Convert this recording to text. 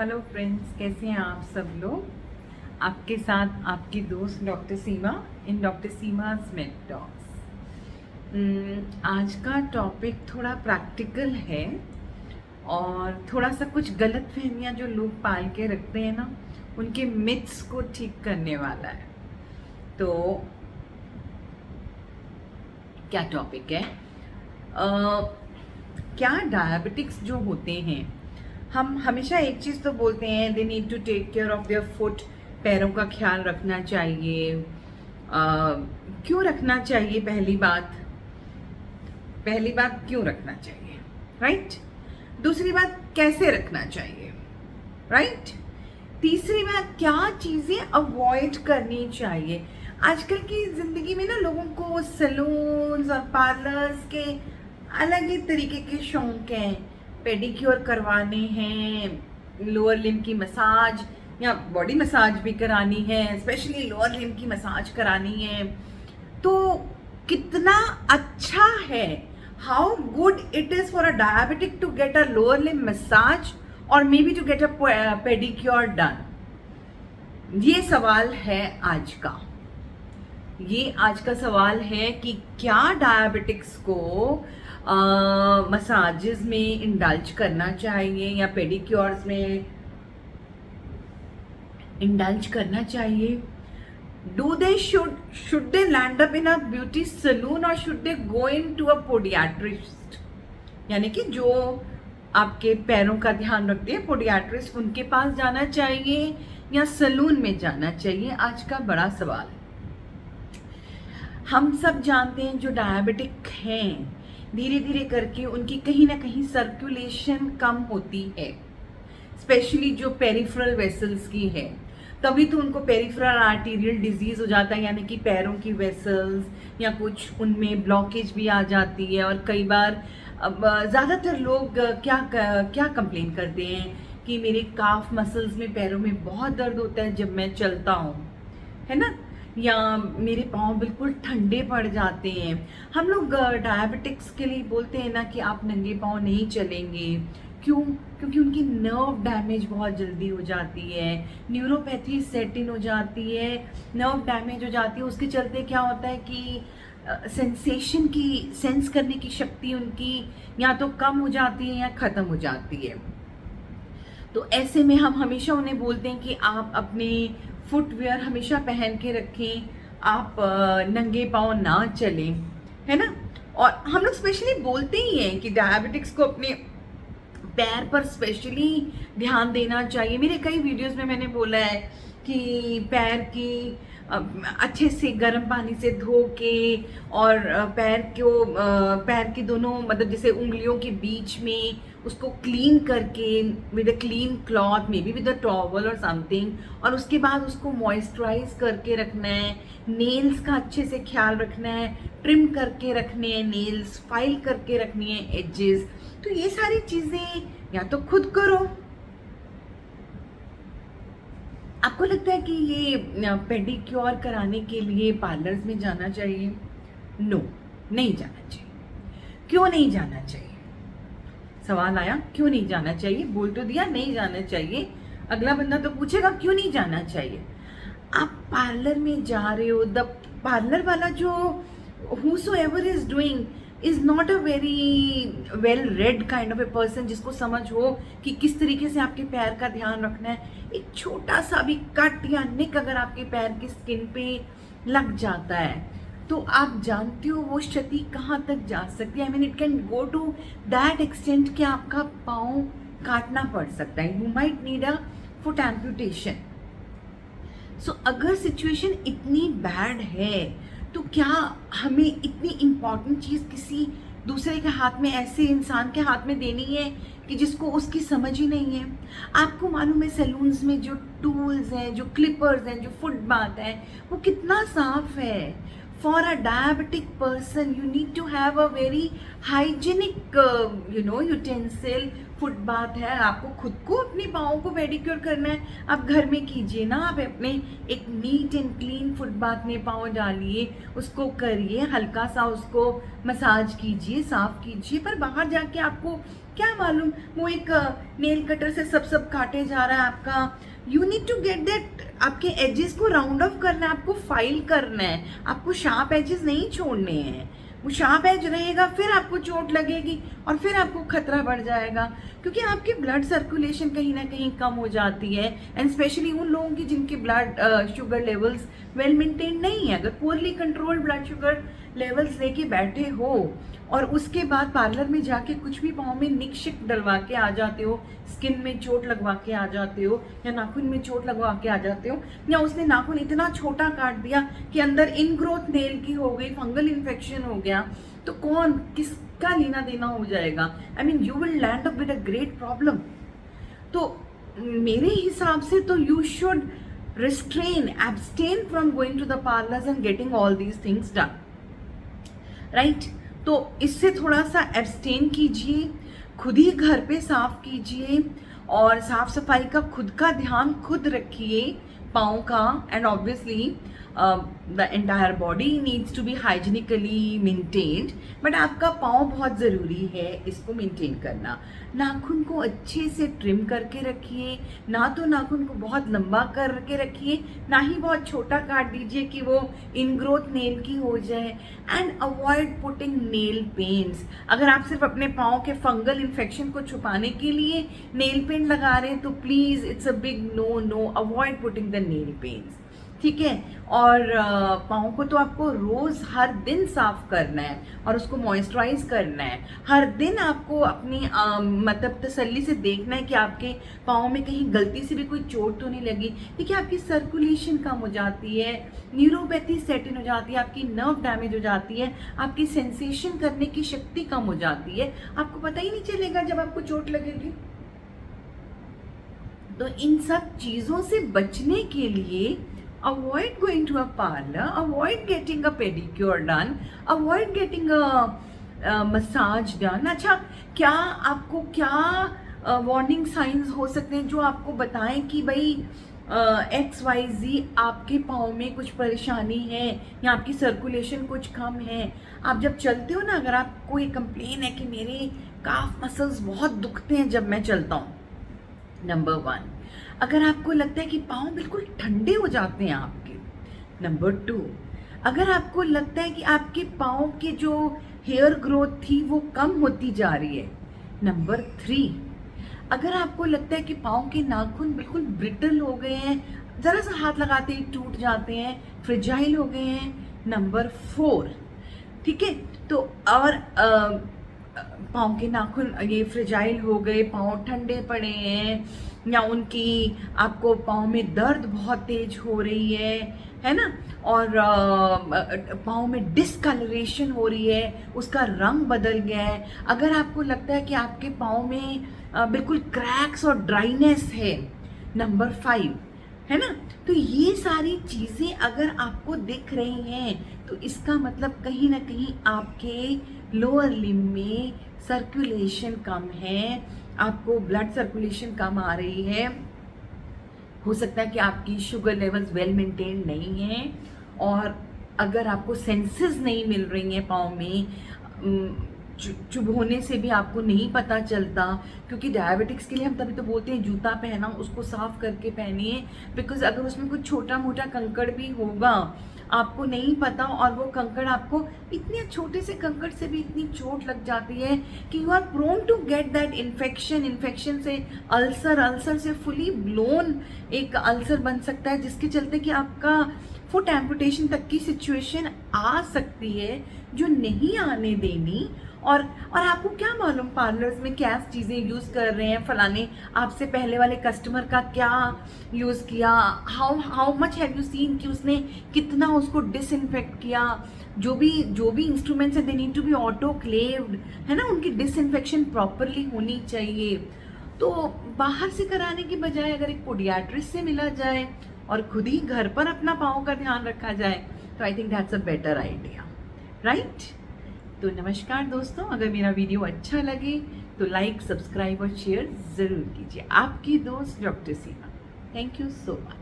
Hello friends, कैसे हैं आप सब लोग। आपके साथ आपकी दोस्त doctor Seema in doctor Seema's made talks. आज का टॉपिक थोड़ा प्रैक्टिकल है और थोड़ा सा कुछ गलत फहमियाँ जो लोग पाल के रखते हैं ना, उनके मिथ्स को ठीक करने वाला है। तो क्या टॉपिक है? क्या डायबिटिक्स जो होते हैं, हम हमेशा एक चीज़ तो बोलते हैं, they need to take care of their foot, पैरों का ख्याल रखना चाहिए। क्यों रखना चाहिए? पहली बात क्यों रखना चाहिए, राइट? दूसरी बात कैसे रखना चाहिए, राइट? तीसरी बात क्या चीज़ें अवॉइड करनी चाहिए। आजकल की ज़िंदगी में ना लोगों को सैलून्स और पार्लर्स के अलग ही तरीके के शौक हैं। पेडिक्योर करवाने हैं, लोअर लिम्ब की मसाज या बॉडी मसाज भी करानी है, स्पेशली लोअर लिम्ब की मसाज करानी है। तो कितना अच्छा है, how good it is for a diabetic to get a lower limb massage और may be to get a pedicure done. ये सवाल है आज का। ये आज का सवाल है कि क्या डायबिटिक्स को मसाजेस में इंडल्ज करना चाहिए या पेडिक्योर्स में इंडल्ज करना चाहिए। Do they should they land up in a beauty salon और should they go into a podiatrist, यानी कि जो आपके पैरों का ध्यान रखते हैं पोडियाट्रिस्ट, उनके पास जाना चाहिए या सलून में जाना चाहिए? आज का बड़ा सवाल। हम सब जानते हैं जो डायबिटिक हैं, धीरे धीरे करके उनकी कहीं ना कहीं सर्कुलेशन कम होती है, स्पेशली जो पेरिफेरल वेसल्स की है। तभी तो उनको पेरिफेरल आर्टीरियल डिजीज हो जाता है, यानी कि पैरों की वेसल्स या कुछ उनमें ब्लॉकेज भी आ जाती है। और कई बार अब ज़्यादातर लोग क्या कंप्लेन करते हैं कि मेरे काफ मसल्स में, पैरों में बहुत दर्द होता है जब मैं चलता हूँ, है ना, या मेरे पाँव बिल्कुल ठंडे पड़ जाते हैं। हम लोग डायबिटिक्स के लिए बोलते हैं ना कि आप नंगे पाँव नहीं चलेंगे। क्यों? क्योंकि उनकी नर्व डैमेज बहुत जल्दी हो जाती है, न्यूरोपैथी सेट इन हो जाती है, नर्व डैमेज हो जाती है। उसके चलते क्या होता है कि सेंसेशन की, सेंस करने की शक्ति उनकी या तो कम हो जाती है या ख़त्म हो जाती है। तो ऐसे में हम हमेशा उन्हें बोलते हैं कि आप अपने फुटवेयर हमेशा पहन के रखें, आप नंगे पाँव ना चलें, है ना। और हम लोग स्पेशली बोलते ही हैं कि डायबिटिक्स को अपने पैर पर स्पेशली ध्यान देना चाहिए। मेरे कई वीडियोस में मैंने बोला है कि पैर की अच्छे से गर्म पानी से धो के और पैर की दोनों, मतलब जैसे उंगलियों के बीच में उसको क्लीन करके with a clean cloth, may be with a towel और समथिंग, और उसके बाद उसको मॉइस्चराइज करके रखना है। नेल्स का अच्छे से ख्याल रखना है, ट्रिम करके रखने हैं नेल्स, फाइल करके रखनी है एजेस। तो ये सारी चीज़ें या तो खुद करो। आपको लगता है कि ये पेडिक्योर कराने के लिए पार्लर्स में जाना चाहिए? नो, नहीं जाना चाहिए। क्यों नहीं जाना चाहिए? सवाल आया, क्यों नहीं जाना चाहिए? बोल तो दिया नहीं जाना चाहिए, अगला बंदा तो पूछेगा क्यों नहीं जाना चाहिए। आप पार्लर में जा रहे हो, द पार्लर वाला जो whosoever is doing is not a very well read kind of a person, जिसको समझ हो कि किस तरीके से आपके पैर का ध्यान रखना है। एक छोटा सा भी कट या निक अगर आपके पैर की स्किन पे लग जाता है तो आप जानते हो वो क्षति कहाँ तक जा सकती है। I mean it can go to that extent कि आपका पाँव काटना पड़ सकता है। You might need a foot amputation. So अगर सिचुएशन इतनी बैड है तो क्या हमें इतनी इम्पॉर्टेंट चीज़ किसी दूसरे के हाथ में, ऐसे इंसान के हाथ में देनी है कि जिसको उसकी समझ ही नहीं है? आपको मालूम है सैलून्स में जो टूल्स हैं, जो क्लिपर्स हैं, जो फुट बाथ है, वो कितना साफ है। For a diabetic person you need to have a very hygienic utensil footbath है, आपको खुद को अपने पाँव को पेडिक्योर करना है, आप घर में कीजिए ना। आप अपने एक नीट एंड क्लीन फुटबाथ में पाँव डालिए, उसको करिए, हल्का सा उसको मसाज कीजिए, साफ कीजिए। पर बाहर जाके आपको क्या मालूम वो एक नेल कटर से सब काटे जा रहा है आपका। You need to get that, आपके एजेस को राउंड ऑफ करना है, आपको फाइल करना है, आपको शार्प एजेस नहीं छोड़ने हैं। वो शार्प एज रहेगा, फिर आपको चोट लगेगी और फिर आपको खतरा बढ़ जाएगा, क्योंकि आपकी ब्लड सर्कुलेशन कहीं ना कहीं कम हो जाती है। एंड स्पेशली उन लोगों की जिनके blood sugar levels well maintain नहीं है। अगर poorly controlled blood sugar levels लेके बैठे हो और उसके बाद पार्लर में जाके कुछ भी पाँव में निक डलवा के आ जाते हो, स्किन में चोट लगवा के आ जाते हो, या नाखून में चोट लगवा के आ जाते हो, या उसने नाखून इतना छोटा काट दिया कि अंदर इनग्रोथ नेल की हो गई, फंगल इन्फेक्शन हो गया, तो कौन किसका लेना देना हो जाएगा। I mean you will land up with a great problem. तो मेरे हिसाब से तो you should restrain, abstain from going to the parlors and getting all these things done, right? तो इससे थोड़ा सा एब्सटेन कीजिए, खुद ही घर पे साफ कीजिए और साफ सफाई का खुद का ध्यान खुद रखिए पाँव का। And obviously the entire body needs to be hygienically maintained, but आपका पाँव बहुत ज़रूरी है इसको मेंटेन करना। नाखून को अच्छे से ट्रिम करके रखिए, ना तो नाखून को बहुत लंबा करके रखिए, ना ही बहुत छोटा काट दीजिए कि वो इनग्रोथ नेल की हो जाए। And avoid putting nail paints. अगर आप सिर्फ अपने पाँव के फंगल इन्फेक्शन को छुपाने के लिए नेल पेंट लगा रहे हैं तो please it's a big no, avoid putting the nail paints, ठीक है। और पाँव को तो आपको रोज़ हर दिन साफ करना है और उसको मॉइस्चराइज करना है। हर दिन आपको अपनी मतलब तसल्ली से देखना है कि आपके पाँव में कहीं गलती से भी कोई चोट तो नहीं लगी। देखिए आपकी सर्कुलेशन कम हो जाती है, न्यूरोपैथी सेट इन हो जाती है, आपकी नर्व डैमेज हो जाती है, आपकी सेंसेशन करने की शक्ति कम हो जाती है, आपको पता ही नहीं चलेगा जब आपको चोट लगेगी। तो इन सब चीज़ों से बचने के लिए avoid going to a parlor, avoid getting a pedicure done, avoid getting a massage done। अच्छा, क्या आपको क्या वार्निंग साइंस हो सकते हैं जो आपको बताएं कि भाई XYZ आपके पाँव में कुछ परेशानी है या आपकी सर्कुलेशन कुछ कम है। आप जब चलते हो ना, अगर आपको ये कंप्लेन है कि मेरे काफ मसल्स बहुत दुखते हैं जब मैं चलता हूँ, नंबर 1। अगर आपको लगता है कि पाँव बिल्कुल ठंडे हो जाते हैं आपके, नंबर 2। अगर आपको लगता है कि आपके पाँव की जो हेयर ग्रोथ थी वो कम होती जा रही है, नंबर 3। अगर आपको लगता है कि पाँव के नाखून बिल्कुल ब्रिटल हो गए हैं, ज़रा सा हाथ लगाते ही टूट जाते हैं, फ्रेजाइल हो गए हैं, नंबर 4, ठीक है। तो और पाँव के नाखून ये फ्रेजाइल हो गए, पाँव ठंडे पड़े हैं, या उनकी आपको पाँव में दर्द बहुत तेज हो रही है ना, और पाँव में डिसकलरेशन हो रही है, उसका रंग बदल गया है। अगर आपको लगता है कि आपके पाँव में बिल्कुल क्रैक्स और ड्राइनेस है, नंबर 5, है ना। तो ये सारी चीज़ें अगर आपको दिख रही हैं तो इसका मतलब कहीं ना कहीं आपके लोअर लिम्ब में सर्कुलेशन कम है, आपको ब्लड सर्कुलेशन कम आ रही है। हो सकता है कि आपकी शुगर लेवल्स वेल मेंटेन नहीं है, और अगर आपको सेंसेस नहीं मिल रही हैं पाँव में, चुभोने से भी आपको नहीं पता चलता, क्योंकि डायबिटिक्स के लिए हम तभी तो बोलते हैं जूता पहना उसको साफ करके पहनिए, बिकॉज अगर उसमें कुछ छोटा मोटा कंकड़ भी होगा आपको नहीं पता, और वो कंकड़ आपको इतने छोटे से कंकड़ से भी इतनी चोट लग जाती है कि you are prone to get that infection से अल्सर से फुली ब्लोन एक अल्सर बन सकता है, जिसके चलते कि आपका फुट एम्पुटेशन तक की सिचुएशन आ सकती है, जो नहीं आने देनी। और आपको क्या मालूम पार्लर्स में क्या चीज़ें यूज़ कर रहे हैं, फलाने आपसे पहले वाले कस्टमर का क्या यूज़ किया, how much have you seen कि उसने कितना उसको डिसइंफेक्ट किया। जो भी इंस्ट्रूमेंट्स हैं they need to be autoclaved, है ना, उनकी डिसइंफेक्शन प्रॉपरली होनी चाहिए। तो बाहर से कराने की बजाय अगर एक पोडियाट्रिस्ट से मिला जाए और खुद ही घर पर अपना पाँव का ध्यान रखा जाए तो I think that's a better idea, right. तो नमस्कार दोस्तों, अगर मेरा वीडियो अच्छा लगे तो लाइक, सब्सक्राइब और शेयर ज़रूर कीजिए। आपकी दोस्त doctor Seema. Thank you so much.